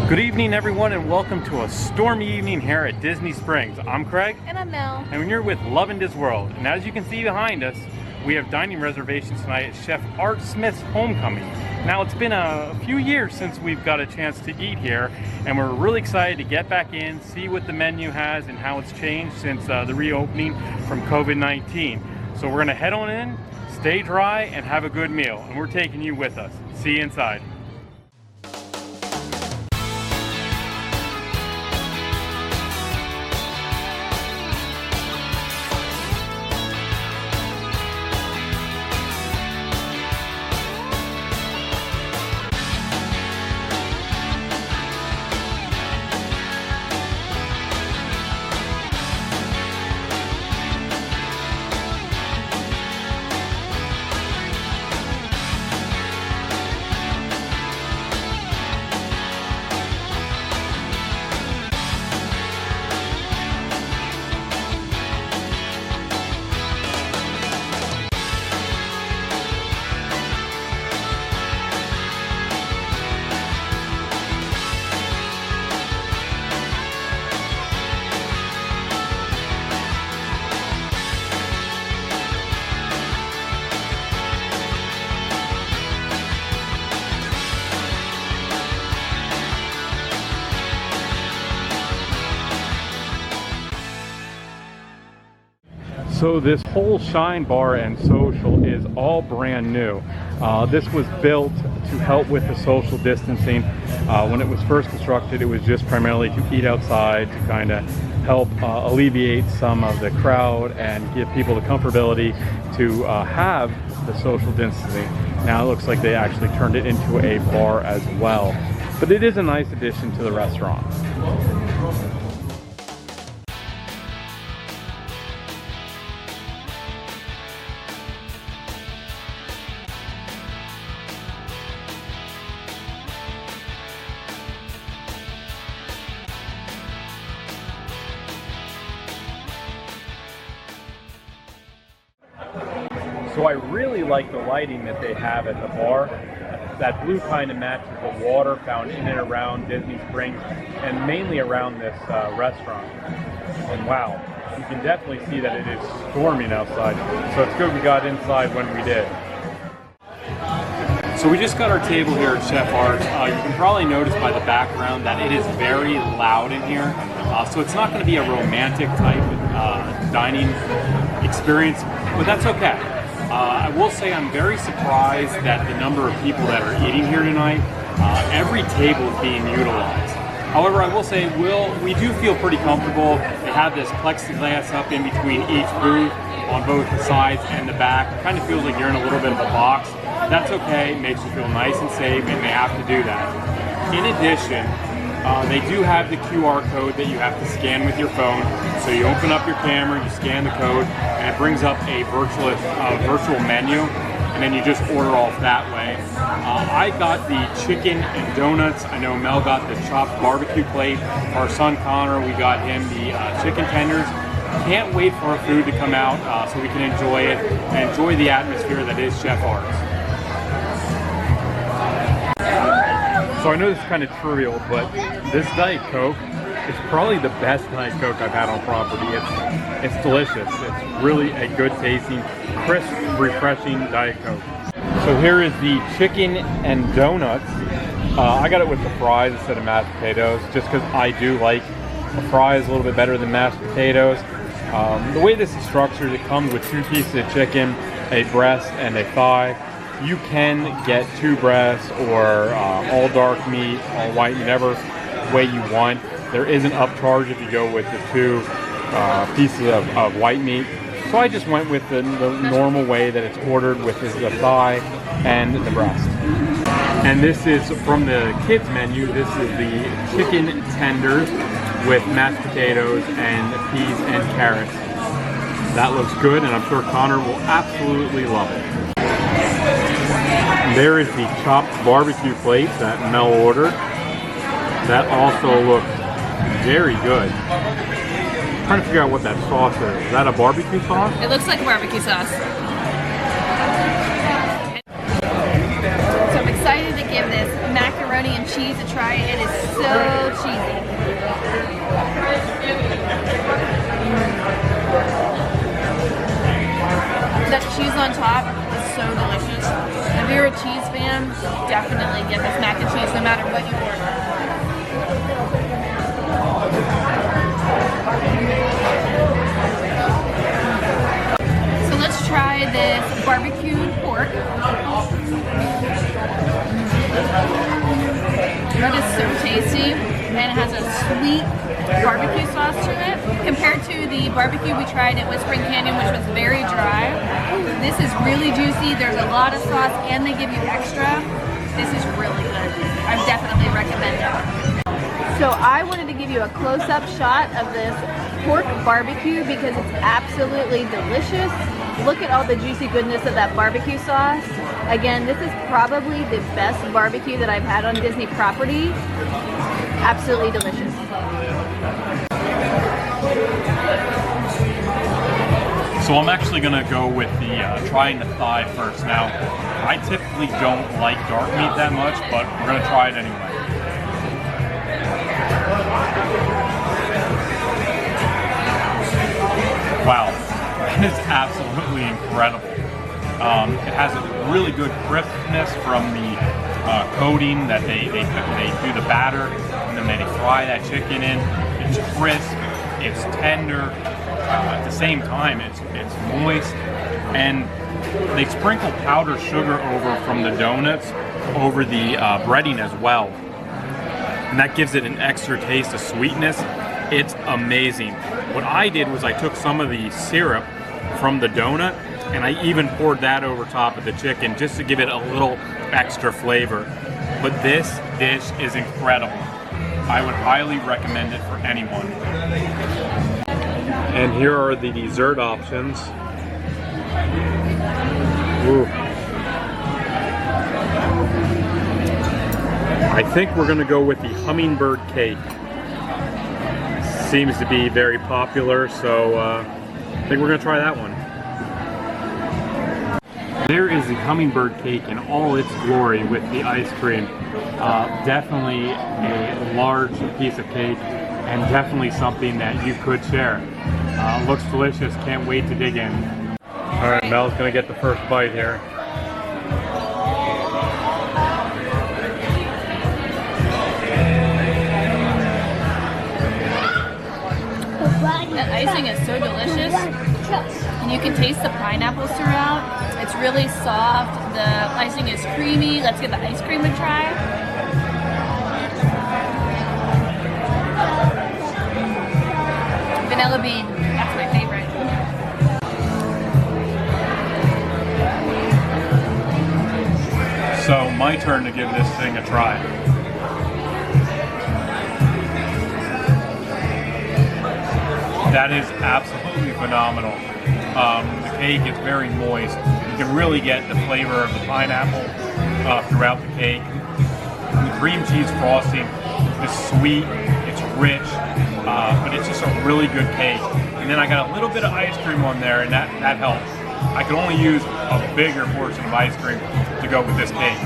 Good evening, everyone, and welcome to a stormy evening here at Disney Springs. I'm Craig. And I'm Mel. And we're with Lovindisworld. And as you can see behind us, we have dining reservations tonight at Chef Art Smith Homecomin. Now, it's been a few years since we've got a chance to eat here, and we're really excited to get back in, see what the menu has and how it's changed since the reopening from COVID-19. So we're going to head on in, stay dry, and have a good meal. And we're taking you with us. See you inside. So this whole Shine Bar and Social is all brand new. This was built to help with the social distancing. When it was first constructed, it was just primarily to eat outside, to kind of help alleviate some of the crowd and give people the comfortability to have the social distancing. Now it looks like they actually turned it into a bar as well. But it is a nice addition to the restaurant. So I really like the lighting that they have at the bar. That blue kind of matches the water found in and around Disney Springs and mainly around this restaurant. And wow, you can definitely see that it is storming outside. So it's good we got inside when we did. So we just got our table here at Chef Art. You can probably notice by the background that it is very loud in here. So it's not going to be a romantic type dining experience, but that's okay. I will say I'm very surprised that the number of people that are eating here tonight. Every table is being utilized. However, I will say we do feel pretty comfortable. They have this plexiglass up in between each booth on both the sides and the back. It kind of feels like you're in a little bit of a box. That's okay. It makes you feel nice and safe, and they have to do that. In addition, they do have the QR code that you have to scan with your phone. So you open up your camera, you scan the code, and it brings up a virtual menu, and then you just order off that way. I got the chicken and donuts. I know Mel got the chopped barbecue plate. Our son Connor, we got him the chicken tenders. Can't wait for our food to come out so we can enjoy it and enjoy the atmosphere that is Chef Art. So I know this is kind of trivial, but this Diet Coke is probably the best Diet Coke I've had on property. It's delicious. It's really a good tasting, crisp, refreshing Diet Coke. So here is the chicken and donuts. I got it with the fries instead of mashed potatoes, just because I do like the fries a little bit better than mashed potatoes. The way this is structured, it comes with 2 pieces of chicken, a breast, and a thigh. You can get 2 breasts or all dark meat, all white, whatever way you want. There is an upcharge if you go with the 2 pieces of white meat. So I just went with the normal way that it's ordered, with the thigh and the breast. And this is from the kids menu. This is the chicken tenders with mashed potatoes and peas and carrots. That looks good, and I'm sure Connor will absolutely love it. There is the chopped barbecue plate that Mel ordered. That also looks very good. I'm trying to figure out what that sauce is. Is that a barbecue sauce? It looks like barbecue sauce. So I'm excited to give this macaroni and cheese to try. It is so cheesy. That cheese on top is so delicious. If you're a cheese fan, definitely get this mac and cheese no matter what you order. So let's try this barbecued pork. That is so tasty, and it has a sweet barbecue sauce to it. Compared to the barbecue we tried at Whispering Canyon, which was very dry, this is really juicy. There's a lot of sauce, and they give you extra. This is really good. I definitely recommend it. So I wanted to give you a close-up shot of this pork barbecue because it's absolutely delicious. Look at all the juicy goodness of that barbecue sauce. Again, this is probably the best barbecue that I've had on Disney property. Absolutely delicious. So I'm actually gonna go with the trying the thigh first. Now, I typically don't like dark meat that much, but we're gonna try it anyway. Wow, that is absolutely incredible. It has a really good crispness from the coating that they do the batter, and then they fry that chicken in. It's crisp, it's tender. At the same time, it's moist, and they sprinkle powdered sugar over from the donuts over the breading as well, and that gives it an extra taste of sweetness. It's amazing. What I did was I took some of the syrup from the donut, and I even poured that over top of the chicken just to give it a little extra flavor. But this dish is incredible. I would highly recommend it for anyone. And here are the dessert options. Ooh. I think we're gonna go with the hummingbird cake. Seems to be very popular, so I think we're gonna try that one. There is the hummingbird cake in all its glory with the ice cream. Definitely a large piece of cake, and definitely something that you could share. Looks delicious, can't wait to dig in. All right, Mel's gonna get the first bite here. That icing is so delicious, and you can taste the pineapples throughout. It's really soft, the icing is creamy. Let's give the ice cream a try. Vanilla bean, that's my favorite. So my turn to give this thing a try. That is absolutely phenomenal. The cake is very moist. You can really get the flavor of the pineapple throughout the cake. The cream cheese frosting is sweet, it's rich, but it's just a really good cake. And then I got a little bit of ice cream on there, and that helps. I could only use a bigger portion of ice cream to go with this cake.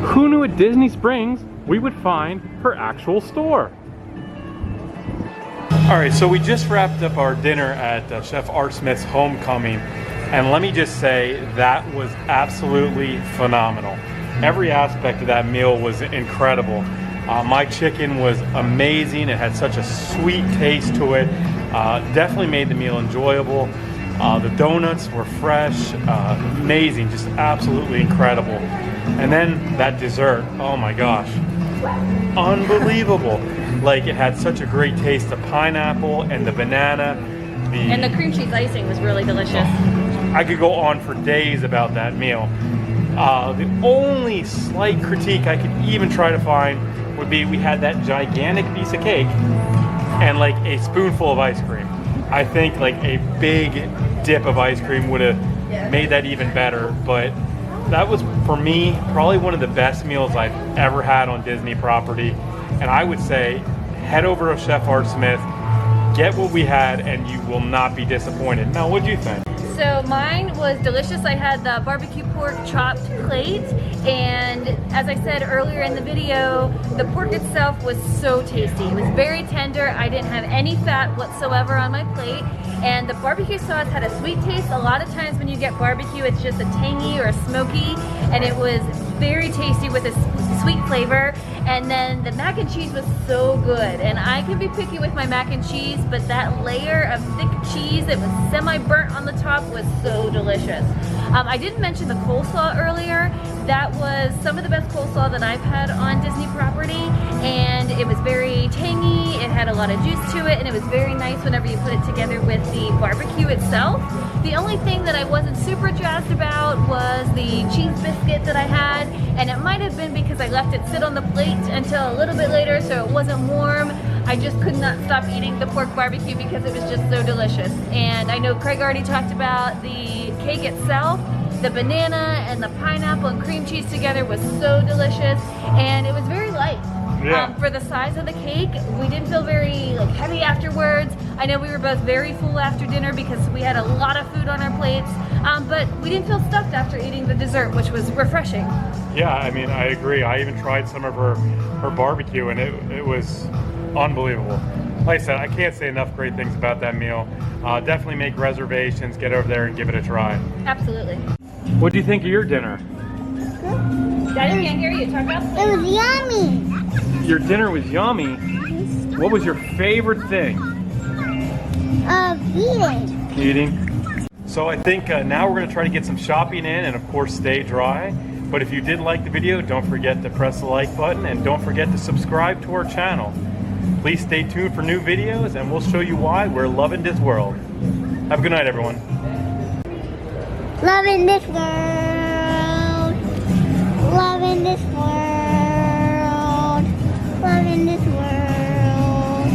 Who knew at Disney Springs we would find her actual store? All right, so we just wrapped up our dinner at Chef Art Smith's Homecomin, and let me just say that was absolutely phenomenal. Every aspect of that meal was incredible. My chicken was amazing. It had such a sweet taste to it. Definitely made the meal enjoyable. The donuts were fresh, amazing, just absolutely incredible. And then that dessert, oh my gosh, unbelievable. Like, it had such a great taste of pineapple and the banana. And the cream cheese icing was really delicious. I could go on for days about that meal. The only slight critique I could even try to find would be we had that gigantic piece of cake and like a spoonful of ice cream. I think like a big dip of ice cream would have made that even better, but that was, for me, probably one of the best meals I've ever had on Disney property. And I would say, head over to Chef Art Smith, get what we had, and you will not be disappointed. Now, what do you think? So mine was delicious. I had the barbecue pork chopped plate, and as I said earlier in the video, the pork itself was so tasty. It was very tender. I didn't have any fat whatsoever on my plate, and the barbecue sauce had a sweet taste. A lot of times when you get barbecue, it's just a tangy or a smoky, and it was very tasty with a sweet flavor. And then the mac and cheese was so good, and I can be picky with my mac and cheese, but that layer of thick cheese that was semi-burnt on the top was so delicious. I didn't mention the coleslaw earlier. That was some of the best coleslaw that I've had on Disney property, and it was very tangy, it had a lot of juice to it, and it was very nice whenever you put it together with the barbecue itself. The only thing that I wasn't super jazzed about was the cheese biscuit that I had, and it might have been because I left it sit on the plate until a little bit later so it wasn't warm. I just could not stop eating the pork barbecue because it was just so delicious. And I know Craig already talked about the cake itself. The banana and the pineapple and cream cheese together was so delicious, and it was very light. Yeah. For the size of the cake, we didn't feel very heavy afterwards. I know we were both very full after dinner because we had a lot of food on our plates, but we didn't feel stuffed after eating the dessert, which was refreshing. Yeah, I mean, I agree. I even tried some of her barbecue, and it was unbelievable. Like I said, I can't say enough great things about that meal. Definitely make reservations, get over there and give it a try. Absolutely. What do you think of your dinner? Daddy can't hear you. Talk about it. It was yummy. Your dinner was yummy. What was your favorite thing? Eating. Eating. So I think now we're going to try to get some shopping in and of course stay dry. But if you did like the video, don't forget to press the like button and don't forget to subscribe to our channel. Please stay tuned for new videos and we'll show you why we're loving this world. Have a good night, everyone. Loving this world. Loving this world. Loving this world.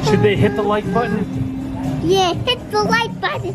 Should they hit the like button? Yeah, hit the like button.